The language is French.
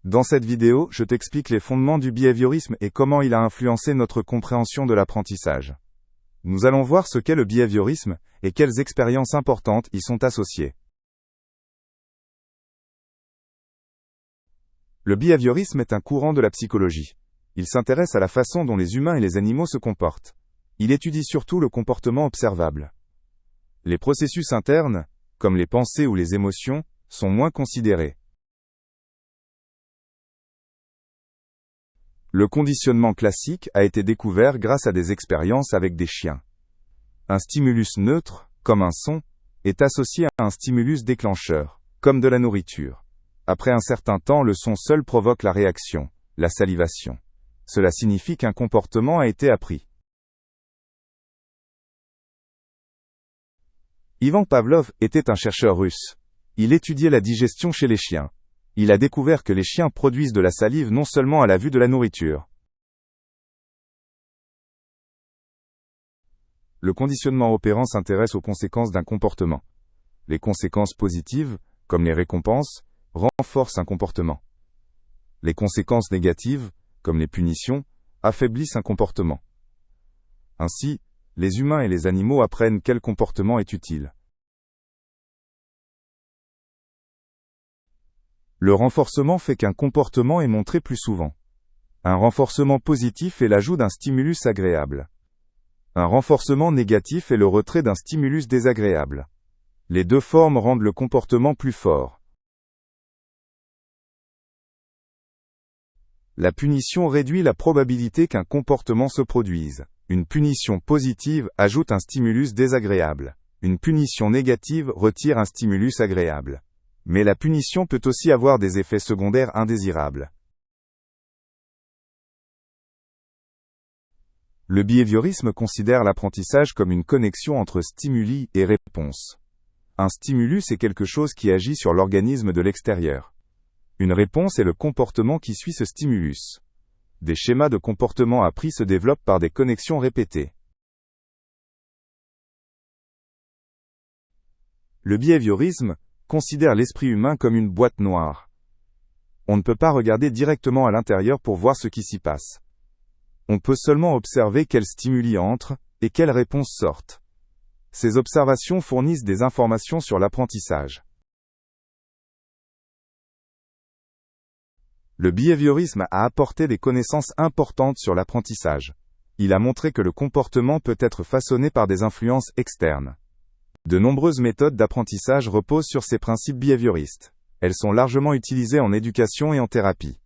Dans cette vidéo, je t'explique les fondements du behaviorisme et comment il a influencé notre compréhension de l'apprentissage. Nous allons voir ce qu'est le behaviorisme et quelles expériences importantes y sont associées. Le behaviorisme est un courant de la psychologie. Il s'intéresse à la façon dont les humains et les animaux se comportent. Il étudie surtout le comportement observable. Les processus internes, comme les pensées ou les émotions, sont moins considérés. Le conditionnement classique a été découvert grâce à des expériences avec des chiens. Un stimulus neutre, comme un son, est associé à un stimulus déclencheur, comme de la nourriture. Après un certain temps, le son seul provoque la réaction, la salivation. Cela signifie qu'un comportement a été appris. Ivan Pavlov était un chercheur russe. Il étudiait la digestion chez les chiens. Il a découvert que les chiens produisent de la salive non seulement à la vue de la nourriture. Le conditionnement opérant s'intéresse aux conséquences d'un comportement. Les conséquences positives, comme les récompenses, renforcent un comportement. Les conséquences négatives, comme les punitions, affaiblissent un comportement. Ainsi, les humains et les animaux apprennent quel comportement est utile. Le renforcement fait qu'un comportement est montré plus souvent. Un renforcement positif est l'ajout d'un stimulus agréable. Un renforcement négatif est le retrait d'un stimulus désagréable. Les deux formes rendent le comportement plus fort. La punition réduit la probabilité qu'un comportement se produise. Une punition positive ajoute un stimulus désagréable. Une punition négative retire un stimulus agréable. Mais la punition peut aussi avoir des effets secondaires indésirables. Le behaviorisme considère l'apprentissage comme une connexion entre stimuli et réponse. Un stimulus est quelque chose qui agit sur l'organisme de l'extérieur. Une réponse est le comportement qui suit ce stimulus. Des schémas de comportement appris se développent par des connexions répétées. Le behaviorisme considère l'esprit humain comme une boîte noire. On ne peut pas regarder directement à l'intérieur pour voir ce qui s'y passe. On peut seulement observer quels stimuli entrent et quelles réponses sortent. Ces observations fournissent des informations sur l'apprentissage. Le behaviorisme a apporté des connaissances importantes sur l'apprentissage. Il a montré que le comportement peut être façonné par des influences externes. De nombreuses méthodes d'apprentissage reposent sur ces principes behavioristes. Elles sont largement utilisées en éducation et en thérapie.